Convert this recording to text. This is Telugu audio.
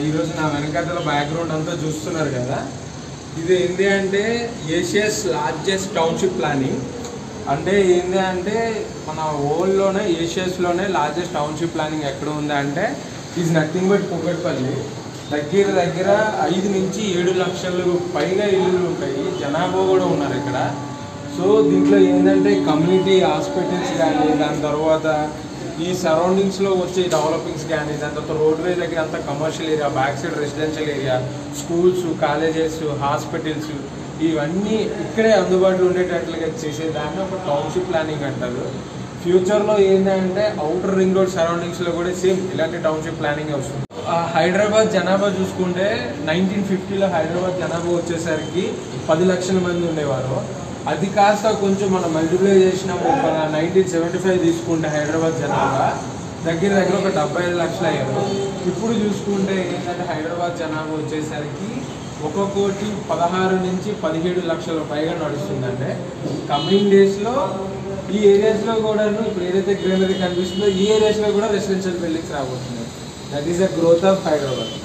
ఈరోజు నా వెనకాతల బ్యాక్గ్రౌండ్ అంతా చూస్తున్నారు కదా. ఇది ఏంటి అంటే ఏషియాస్ లార్జెస్ట్ టౌన్షిప్ ప్లానింగ్. అంటే ఏంటి అంటే మన వరల్డ్లోనే ఏషియాస్లోనే లార్జెస్ట్ టౌన్షిప్ ప్లానింగ్ ఎక్కడ ఉంది అంటే ఈజ్ నథింగ్ బట్ కూకట్పల్లి. దగ్గర 5 నుంచి 7 లక్షలు పైగా ఇల్లులు ఉంటాయి. జనాభా కూడా ఉన్నారు ఇక్కడ. సో దీంట్లో ఏంటంటే కమ్యూనిటీ హాస్పిటల్స్ కానీ, దాని తర్వాత ఈ సరౌండింగ్స్లో వచ్చే డెవలపింగ్స్ కానీ, దాని తర్వాత రోడ్వే దగ్గర అంతా commercial area, back side residential area, schools, colleges, hospitals ఇవన్నీ ఇక్కడే అందుబాటులో ఉండేటట్లుగా చేసేదాన్ని ఒక టౌన్షిప్ ప్లానింగ్ అంటారు. ఫ్యూచర్లో ఏంటంటే అవుటర్ రింగ్ రోడ్ సరౌండింగ్స్లో కూడా సేమ్ ఇలాంటి టౌన్షిప్ ప్లానింగ్ వస్తుంది. హైదరాబాద్ జనాభా చూసుకుంటే 1950లో హైదరాబాద్ జనాభా వచ్చేసరికి 10 లక్షల మంది ఉండేవారు. అది కాస్త కొంచెం మనం మల్టిప్లై చేసిన 1975 తీసుకుంటే హైదరాబాద్ జనాభా దగ్గర ఒక 75 లక్షలు అయ్యారు. ఇప్పుడు చూసుకుంటే ఏంటంటే హైదరాబాద్ జనాభా వచ్చేసరికి 1,16 నుంచి 17 లక్షల పైగా నడుస్తుందంటే కమింగ్ డేస్లో ఈ ఏరియాస్లో కూడా ఇప్పుడు ఏదైతే గ్రీనరీ కనిపిస్తుందో ఈ ఏరియాస్లో కూడా రెసిడెన్షియల్ బిల్డింగ్స్ రాబోతున్నాయి. That is the growth of Hyderabad.